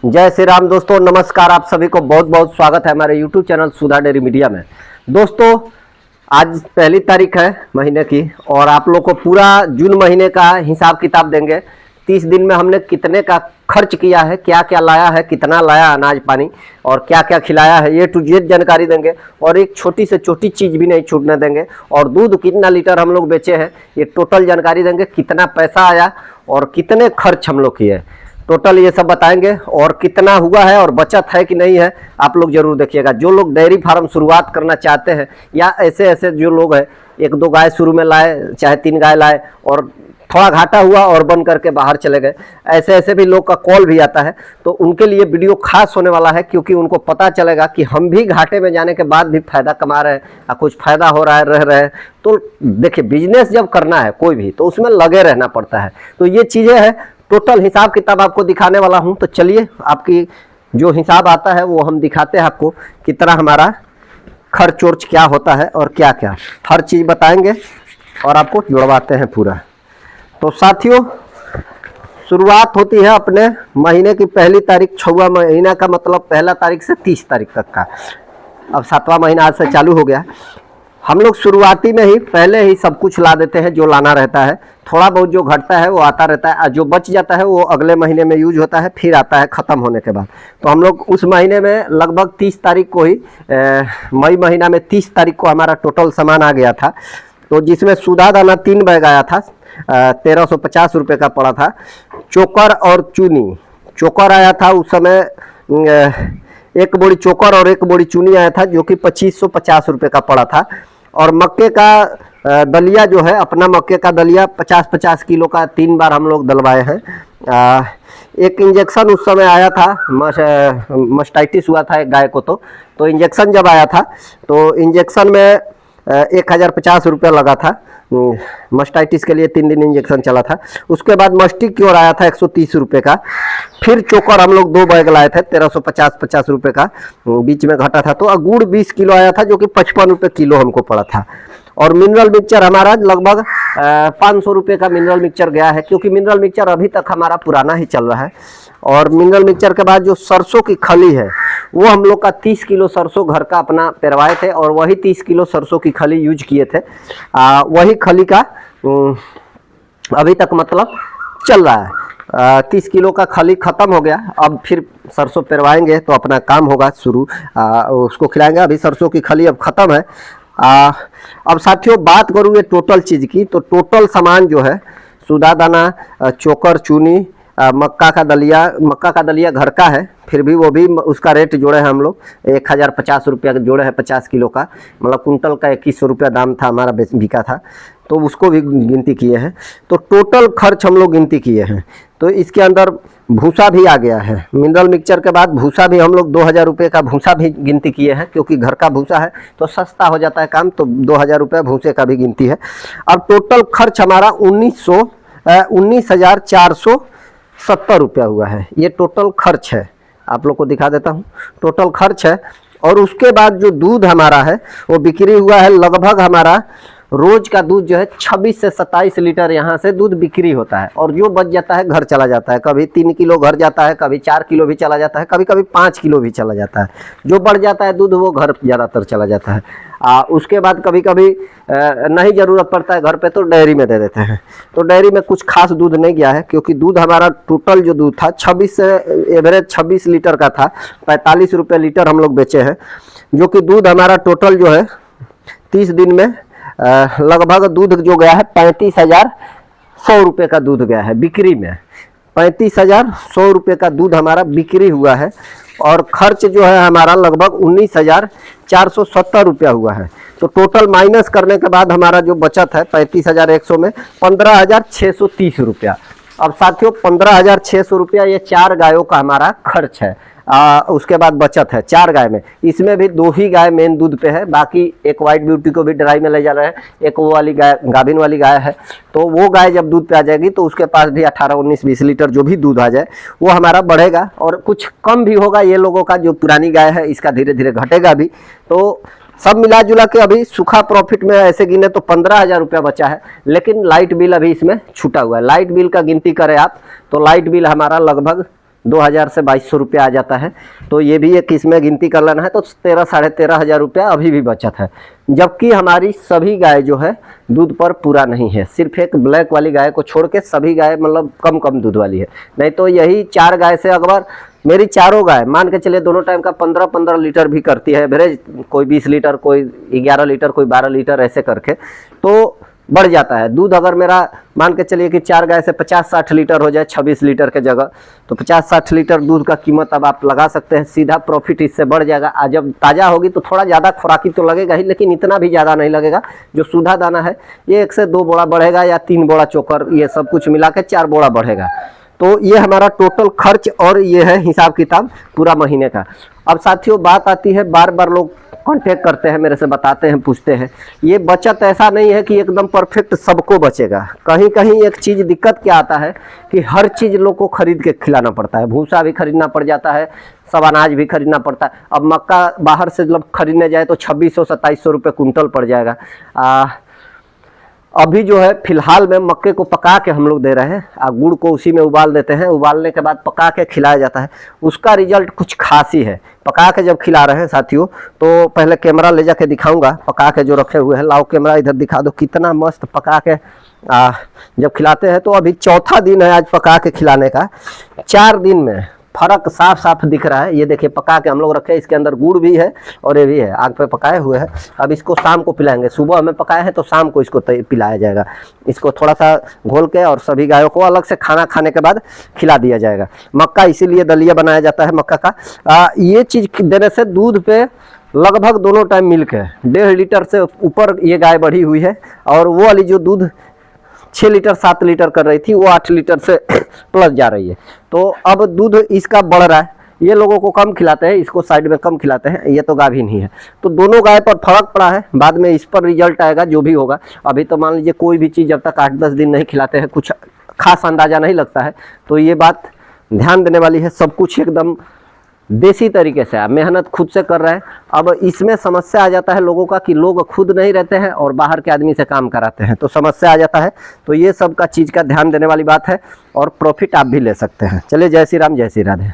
जय श्री राम दोस्तों, नमस्कार। आप सभी को बहुत बहुत स्वागत है हमारे YouTube चैनल सुधा डेयरी मीडिया में। दोस्तों आज पहली तारीख है महीने की और आप लोग को पूरा जून महीने का हिसाब किताब देंगे। 30 दिन में हमने कितने का खर्च किया है, क्या क्या लाया है, कितना लाया अनाज पानी और क्या क्या खिलाया है, ये टू जेड जानकारी देंगे। और एक छोटी से छोटी चीज़ भी नहीं छूटने देंगे। और दूध कितना लीटर हम लोग बेचे हैं ये टोटल जानकारी देंगे। कितना पैसा आया और कितने खर्च हम लोग किए, टोटल ये सब बताएंगे। और कितना हुआ है और बचत है कि नहीं है आप लोग जरूर देखिएगा। जो लोग डेयरी फार्म शुरुआत करना चाहते हैं या ऐसे ऐसे जो लोग हैं, 1-2 गाय शुरू में लाए, चाहे 3 गाय लाए और थोड़ा घाटा हुआ और बंद करके बाहर चले गए, ऐसे ऐसे भी लोग का कॉल भी आता है। तो उनके लिए वीडियो खास होने वाला है, क्योंकि उनको पता चलेगा कि हम भी घाटे में जाने के बाद भी फायदा कमा रहे हैं या कुछ फायदा हो रहा है, रह रहे हैं। तो देखिए, बिजनेस जब करना है कोई भी तो उसमें लगे रहना पड़ता है। तो ये चीज़ें हैं, टोटल हिसाब किताब आपको दिखाने वाला हूं। तो चलिए, आपकी जो हिसाब आता है वो हम दिखाते हैं आपको, कितना हमारा खर्च वर्च क्या होता है और क्या क्या हर चीज़ बताएंगे और आपको जुड़वाते हैं पूरा। तो साथियों, शुरुआत होती है अपने महीने की पहली तारीख। 6वां महीना का मतलब पहला तारीख से 30 तारीख तक का। अब 7वां महीना आज से चालू हो गया। हम लोग शुरुआती में ही पहले ही सब कुछ ला देते हैं जो लाना रहता है। थोड़ा बहुत जो घटता है वो आता रहता है, जो बच जाता है वो अगले महीने में यूज होता है, फिर आता है ख़त्म होने के बाद। तो हम लोग उस महीने में लगभग 30 तारीख को ही, मई महीना में 30 तारीख को हमारा टोटल सामान आ गया था। तो जिसमें सूधा दाना 3 बैग आया था, 1350 रुपये का पड़ा था। चोकर और चूनी, चोकर आया था उस समय 1 बोरी चोकर और 1 बोरी चूनी आया था, जो कि 2550 रुपये का पड़ा था। और मक्के का दलिया जो है, अपना मक्के का दलिया 50-50 किलो का 3 बार हम लोग दलवाए हैं। एक इंजेक्शन उस समय आया था, मस्टाइटिस हुआ था एक गाय को। तो इंजेक्शन जब आया था तो इंजेक्शन में 1050 रुपये लगा था। मस्टाइटिस के लिए 3 दिन इंजेक्शन चला था। उसके बाद मस्टिक क्योर आया था 130 रुपये का। फिर चोकर हम लोग 2 बैग लाए थे 1350 रुपये का, बीच में घटा था। तो गुड़ 20 किलो आया था, जो कि 55 रुपये किलो हमको पड़ा था। और मिनरल मिक्सचर हमारा लगभग 500 रुपये का मिनरल मिक्सचर गया है, क्योंकि मिनरल मिक्सचर अभी तक हमारा पुराना ही चल रहा है। और मिनरल मिक्सचर के बाद जो सरसों की खली है वो हम लोग का 30 किलो सरसों घर का अपना पेरवाए थे और वही 30 किलो सरसों की खली यूज किए थे। वही खली का अभी तक मतलब चल रहा है। 30 किलो का खली ख़त्म हो गया। अब फिर सरसों पेरवाएंगे तो अपना काम होगा शुरू, उसको खिलाएंगे। अभी सरसों की खली अब ख़त्म है। अब साथियों, बात करूँ ये टोटल चीज़ की, तो टोटल सामान जो है, सूधा दाना, चोकर, चूनी, मक्का का दलिया घर का है, फिर भी वो भी उसका रेट जोड़े हैं हम लोग 1050 रुपया जोड़े हैं 50 किलो का, मतलब कुंटल का 2100 रुपया दाम था हमारा, बिका था। तो उसको भी गिनती किए हैं। तो टोटल खर्च हम लोग गिनती किए हैं। तो इसके अंदर भूसा भी आ गया है। मिनरल मिक्सचर के बाद भूसा भी हम लोग 2000 रुपये का भूसा भी गिनती किए हैं, क्योंकि घर का भूसा है तो सस्ता हो जाता है काम। तो 2000 रुपये भूसे का भी गिनती है। अब टोटल खर्च हमारा 19,470 रुपया हुआ है। ये टोटल खर्च है, आप लोग को दिखा देता हूँ। टोटल खर्च है। और उसके बाद जो दूध हमारा है वो बिक्री हुआ है। लगभग हमारा रोज का दूध जो है 26 से 27 लीटर यहाँ से दूध बिक्री होता है। और जो बच जाता है घर चला जाता है। कभी 3 किलो घर जाता है, कभी 4 किलो भी चला जाता है, कभी कभी 5 किलो भी चला जाता है। जो बढ़ जाता है दूध वो घर ज़्यादातर चला जाता है। उसके बाद कभी कभी नहीं ज़रूरत पड़ता है घर पे तो डेयरी में दे देते हैं। तो डेयरी में कुछ खास दूध नहीं गया है, क्योंकि दूध हमारा टोटल जो दूध था 26 से एवरेज 26 लीटर का था। 45 रुपये लीटर हम लोग बेचे हैं, जो कि दूध हमारा टोटल जो है 30 दिन में लगभग दूध जो गया है 35,100 रुपये का दूध गया है बिक्री में। 35,100 रुपये का दूध हमारा बिक्री हुआ है। और खर्च जो है हमारा लगभग 19,470 रुपया हुआ है। तो टोटल माइनस करने के बाद हमारा जो बचत है 35,100 में 15,630 रुपया। अब साथियों, 15,600 रुपया ये 4 गायों का हमारा खर्च है। उसके बाद बचत है 4 गाय में। इसमें भी 2 ही गाय मेन दूध पे है, बाकी एक वाइट ब्यूटी को भी ड्राई में ले जा रहे हैं। एक वो वाली गाय गाभिन वाली गाय है। तो वो गाय जब दूध पे आ जाएगी तो उसके पास भी 18, 19, 20 लीटर जो भी दूध आ जाए वो हमारा बढ़ेगा। और कुछ कम भी होगा ये लोगों का, जो पुरानी गाय है इसका धीरे धीरे घटेगा भी। तो सब मिला जुला के अभी सूखा प्रॉफिट में ऐसे गिने तो 15,000 रुपया बचा है। लेकिन लाइट बिल अभी इसमें छूटा हुआ है। लाइट बिल का गिनती करें आप तो लाइट बिल हमारा लगभग 2000 से 2200 रुपया आ जाता है। तो ये भी एक इसमें गिनती कर लेना है तो 13 साढ़े 13,000 रुपया अभी भी बचत है। जबकि हमारी सभी गाय जो है दूध पर पूरा नहीं है, सिर्फ एक ब्लैक वाली गाय को छोड़ के सभी गाय मतलब कम कम दूध वाली है। नहीं तो यही 4 गाय से अगर मेरी चारों गाय मान के चलिए दोनों टाइम का 15-15 लीटर भी करती है एवरेज, कोई 20 लीटर, कोई 11 लीटर, कोई 12 लीटर, ऐसे करके तो बढ़ जाता है दूध। अगर मेरा मान के चलिए कि 4 गाय से 50-60 लीटर हो जाए 26 लीटर के जगह, तो 50-60 लीटर दूध का कीमत अब आप लगा सकते हैं, सीधा प्रॉफिट इससे बढ़ जाएगा। आज जब ताज़ा होगी तो थोड़ा ज़्यादा खुराकी तो लगेगा ही, लेकिन इतना भी ज़्यादा नहीं लगेगा। जो सूधा दाना है ये 1 से 2 बोरा बढ़ेगा या 3 बोरा चोकर, ये सब कुछ मिला के 4 बोरा बढ़ेगा। तो ये हमारा टोटल खर्च और ये है हिसाब किताब पूरा महीने का। अब साथियों बात आती है, बार बार लोग कांटेक्ट करते हैं मेरे से, बताते हैं, पूछते हैं, ये बचत ऐसा नहीं है कि एकदम परफेक्ट सबको बचेगा। कहीं कहीं एक चीज़ दिक्कत क्या आता है कि हर चीज़ लोग को खरीद के खिलाना पड़ता है। भूसा भी खरीदना पड़ जाता है, सब अनाज भी खरीदना पड़ता है। अब मक्का बाहर से जब खरीदने जाए तो 2600-2700 रुपये कुंटल पड़ जाएगा। अभी जो है फिलहाल में मक्के को पका के हम लोग दे रहे हैं, गुड़ को उसी में उबाल देते हैं, उबालने के बाद पका के खिलाया जाता है। उसका रिजल्ट कुछ खास ही है। पका के जब खिला रहे हैं साथियों, तो पहले कैमरा ले जाके दिखाऊंगा पका के जो रखे हुए हैं। लाओ कैमरा इधर दिखा दो, कितना मस्त पका के जब खिलाते हैं। तो अभी चौथा दिन है आज पका के खिलाने का। 4 दिन में फर्क साफ साफ दिख रहा है। ये देखिए पका के हम लोग रखे, इसके अंदर गुड़ भी है और ये भी है, आग पे पकाए हुए हैं। अब इसको शाम को पिलाएंगे, सुबह में पकाए हैं तो शाम को इसको पिलाया जाएगा। इसको थोड़ा सा घोल के और सभी गायों को अलग से खाना खाने के बाद खिला दिया जाएगा। मक्का इसीलिए दलिया बनाया जाता है मक्का का। ये चीज़ देने से दूध पे लगभग दोनों टाइम मिल के 1.5 लीटर से ऊपर ये गाय बढ़ी हुई है। और वो वाली जो दूध 6 लीटर 7 लीटर कर रही थी वो 8 लीटर से प्लस जा रही है। तो अब दूध इसका बढ़ रहा है। ये लोगों को कम खिलाते हैं, इसको साइड में कम खिलाते हैं, ये तो गाभिन ही है। तो दोनों गाय पर फर्क पड़ा है, बाद में इस पर रिजल्ट आएगा जो भी होगा। अभी तो मान लीजिए कोई भी चीज़ जब तक 8-10 दिन नहीं खिलाते हैं कुछ खास अंदाज़ा नहीं लगता है। तो ये बात ध्यान देने वाली है। सब कुछ एकदम देसी तरीके से आप मेहनत खुद से कर रहे हैं। अब इसमें समस्या आ जाता है लोगों का कि लोग खुद नहीं रहते हैं और बाहर के आदमी से काम कराते हैं, तो समस्या आ जाता है। तो ये सब का चीज़ का ध्यान देने वाली बात है और प्रॉफिट आप भी ले सकते हैं। चलिए, जय श्री राम, जय श्री राधे।